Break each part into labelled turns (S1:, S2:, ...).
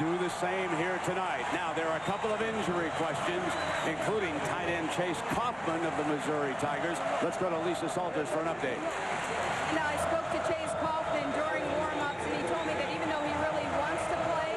S1: do the same here tonight. Now, there are a couple of injury questions, including tight end Chase Kaufman of the Missouri Tigers. Let's go to Lisa Salters for an update.
S2: Now, I spoke to Chase Kaufman during warm-ups, and he told me that even though he really wants to play,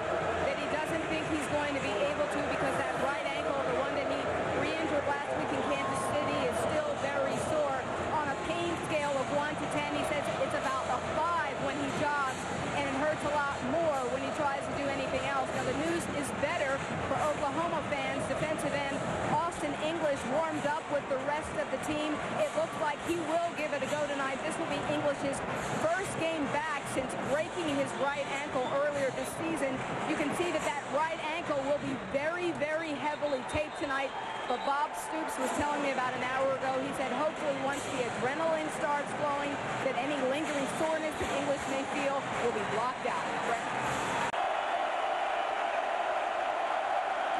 S2: that he doesn't think he's going to be able to because that right ankle, the one that he re-injured last week in Kansas City, is still very sore. On a pain scale of 1 to 10, he says it's about a 5 when he jogs, and it hurts a lot more when he tries to do anything else. Now, the news is better for Oklahoma fans. Defensive end Auston English warmed up with the rest of the team. It looks like he will give it a go tonight. This will be English's first game back since breaking his right ankle earlier this season. You can see that that right ankle will be very, very heavily taped tonight. But Bob Stoops was telling me about an hour ago, he said hopefully once the adrenaline starts flowing, that any lingering soreness that English may feel will be blocked out. Brett?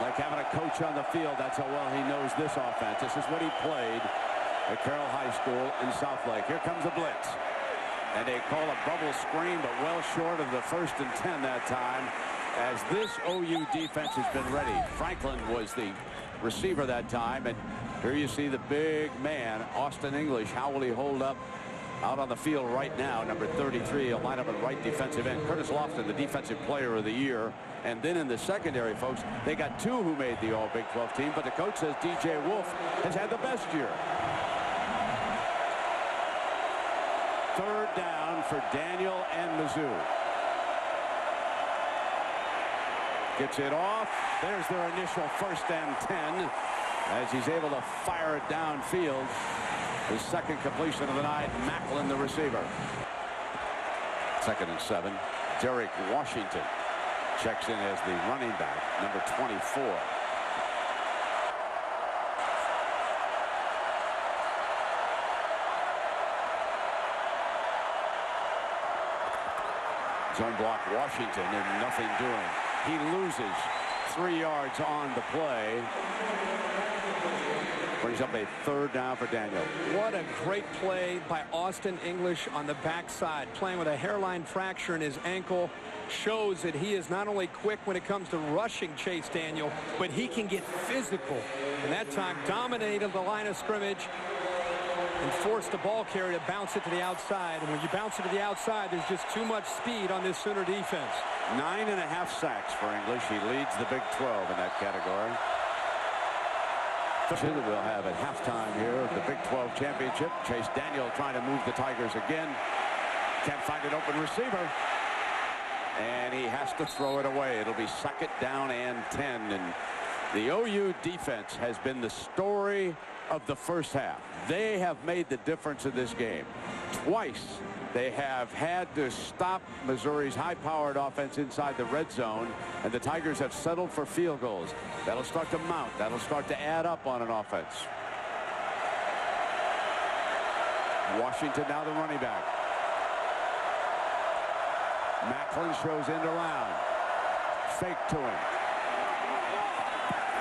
S1: Like having a coach on the field, that's how well he knows this offense. This is what he played at Carroll High School in Southlake. Here comes a blitz. And they call a bubble screen, but well short of the 1st and 10 that time, as this OU defense has been ready. Franklin was the receiver that time, and here you see the big man, Auston English. How will he hold up out on the field right now? Number 33, a lineup at right defensive end. Curtis Lofton, the defensive player of the year. And then in the secondary, folks, they got 2 who made the All-Big 12 team, but the coach says DJ Wolf has had the best year. 3rd down for Daniel and Mizzou. Gets it off. There's their initial 1st and 10 as he's able to fire it downfield. His 2nd completion of the night. Macklin, the receiver. 2nd and 7. Derek Washington checks in as the running back, number 24. Zone block Washington and nothing doing. He loses 3 yards on the play. Brings up a 3rd down for Daniel.
S3: What a great play by Auston English on the backside. Playing with a hairline fracture in his ankle shows that he is not only quick when it comes to rushing Chase Daniel, but he can get physical. And that time dominated the line of scrimmage and forced the ball carrier to bounce it to the outside. And when you bounce it to the outside, there's just too much speed on this Sooner defense.
S1: 9.5 sacks for English. He leads the Big 12 in that category. That we'll have at halftime here of the Big 12 championship. Chase Daniel trying to move the Tigers again. Can't find an open receiver. And he has to throw it away. It'll be 2nd down and 10. And the OU defense has been the story of the first half. They have made the difference in this game. Twice they have had to stop Missouri's high-powered offense inside the red zone, and the Tigers have settled for field goals. That'll start to mount. That'll start to add up on an offense. Washington now the running back. Macklin shows end around. Fake to him.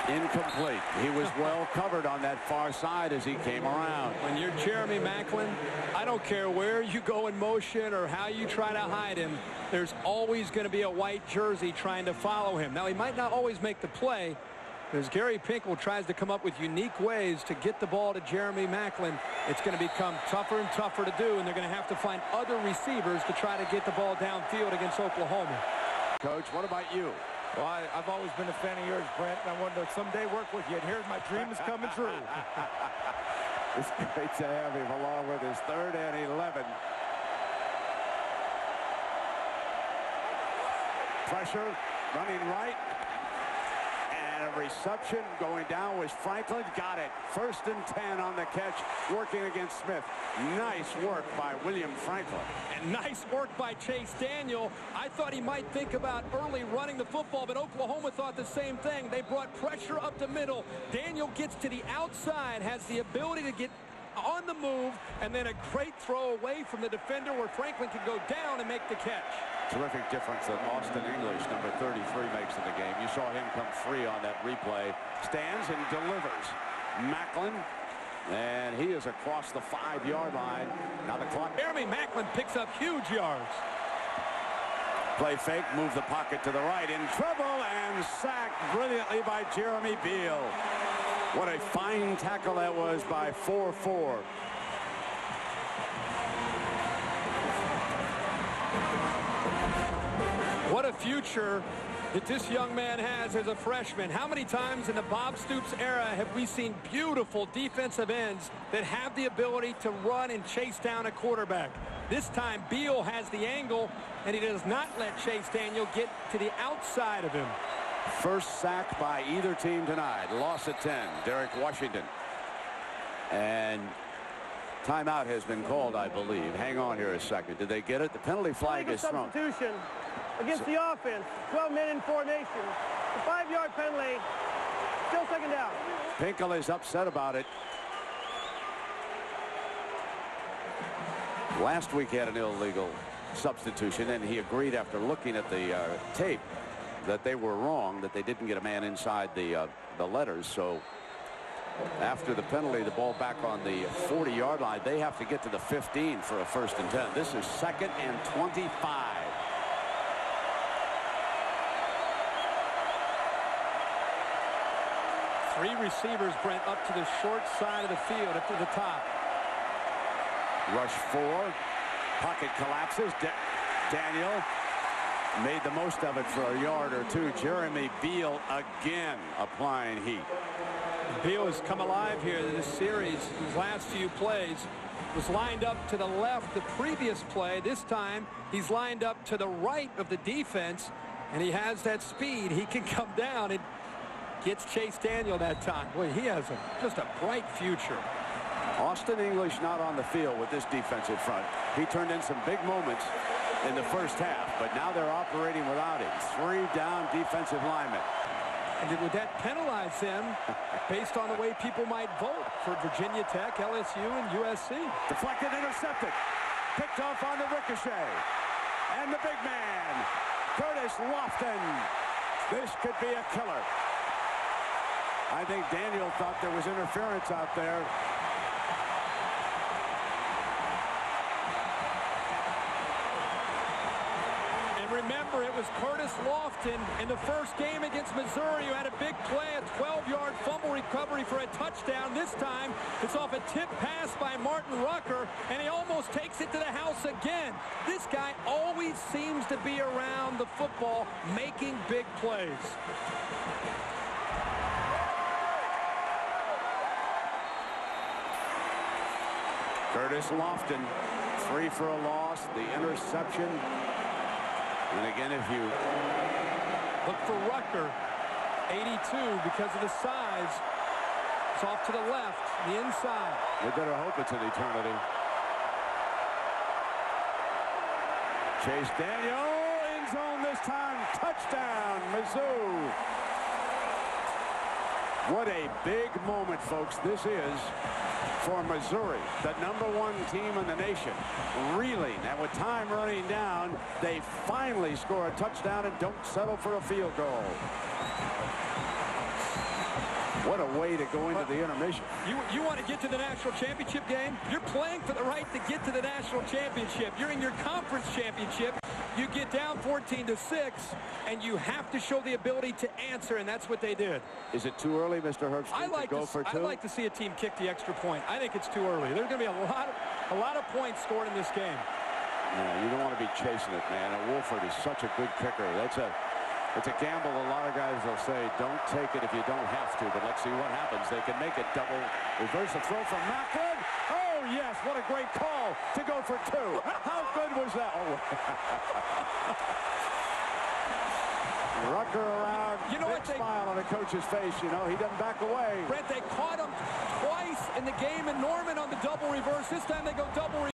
S1: Incomplete. He was well covered on that far side as he came around.
S3: When you're Jeremy Macklin, I don't care where you go in motion or how you try to hide him, there's always going to be a white jersey trying to follow him. Now, he might not always make the play, as Gary Pinkel tries to come up with unique ways to get the ball to Jeremy Macklin. It's going to become tougher and tougher to do, and they're going to have to find other receivers to try to get the ball downfield against Oklahoma.
S1: Coach, what about you?
S4: Well, I've always been a fan of yours, Brent, and I wanted to someday work with you, and here's my dream is coming true.
S1: It's great to have him along with his 3rd and 11. Pressure, running right. And a reception going down was Franklin. Got it. 1st and 10 on the catch, working against Smith. Nice work by William Franklin.
S3: And nice work by Chase Daniel. I thought he might think about early running the football, but Oklahoma thought the same thing. They brought pressure up the middle. Daniel gets to the outside, has the ability to get on the move, and then a great throw away from the defender where Franklin can go down and make the catch.
S1: Terrific difference that Auston English, number 33, makes in the game. You saw him come free on that replay. Stands and delivers. Macklin, and he is across the 5-yard line. Now the clock.
S3: Jeremy Macklin picks up huge yards.
S1: Play fake, move the pocket to the right, in trouble, and sacked brilliantly by Jeremy Beal. What a fine tackle that was by 4-4.
S3: What a future that this young man has as a freshman. How many times in the Bob Stoops era have we seen beautiful defensive ends that have the ability to run and chase down a quarterback? This time Beal has the angle, and he does not let Chase Daniel get to the outside of him.
S1: First sack by either team tonight. Loss at 10. Derek Washington. And timeout has been called, I believe. Hang on here a second. Did they get it? The penalty flag is thrown.
S5: Substitution against the offense. 12 men in formation. The 5-yard penalty. Still second down.
S1: Pinkel is upset about it. Last week he had an illegal substitution, and he agreed after looking at the tape that they were wrong, that they didn't get a man inside the letters. So after the penalty, the ball back on the 40-yard line, they have to get to the 15 for a 1st and 10. This is 2nd and 25.
S3: Three receivers, Brent, up to the short side of the field, up to the top.
S1: Rush 4. Pocket collapses. Daniel made the most of it for a yard or two. Jeremy Beal again applying heat.
S3: Beal has come alive here in this series. His last few plays was lined up to the left the previous play. This time he's lined up to the right of the defense, and he has that speed. He can come down and gets Chase Daniel that time. Boy, he has just a bright future.
S1: Auston English not on the field with this defensive front. He turned in some big moments in the first half, but now they're operating without him. 3 down defensive linemen.
S3: And would that penalize them based on the way people might vote for Virginia Tech, LSU, and USC?
S1: Deflected, intercepted. Picked off on the ricochet. And the big man, Curtis Lofton. This could be a killer. I think Daniel thought there was interference out there.
S3: Remember, it was Curtis Lofton in the first game against Missouri who had a big play, a 12-yard fumble recovery for a touchdown. This time, it's off a tip pass by Martin Rucker, and he almost takes it to the house again. This guy always seems to be around the football, making big plays.
S1: Curtis Lofton, 3 for a loss, the interception. And again, if you
S3: look for Rucker, 82 because of the size. It's off to the left, the inside.
S1: We better hope it's an eternity. Chase Daniel, end zone this time. Touchdown, Mizzou. What a big moment, folks, this is for Missouri, the #1 team in the nation, reeling. And with time running down, they finally score a touchdown and don't settle for a field goal. What a way to go into the intermission.
S3: You want to get to the national championship game? You're playing for the right to get to the national championship. You're in your conference championship. You get down 14-6, and you have to show the ability to answer, and that's what they did.
S1: Is it too early, Mr. Herbstreit, to go for 2?
S3: I'd like to see a team kick the extra point. I think it's too early. There's going to be a lot of points scored in this game.
S1: Yeah, you don't want to be chasing it, man. And Wolford is such a good kicker. It's a gamble. A lot of guys will say, don't take it if you don't have to. But let's see what happens. They can make it double. Reverse the throw from Macklin. Oh, yes. What a great call to go for 2. How good was that? Oh. Rucker around.
S3: You know what?
S1: Smile on the coach's face. You know, he doesn't back away.
S3: Brent, they caught him twice in the game in Norman on the double reverse. This time they go double reverse.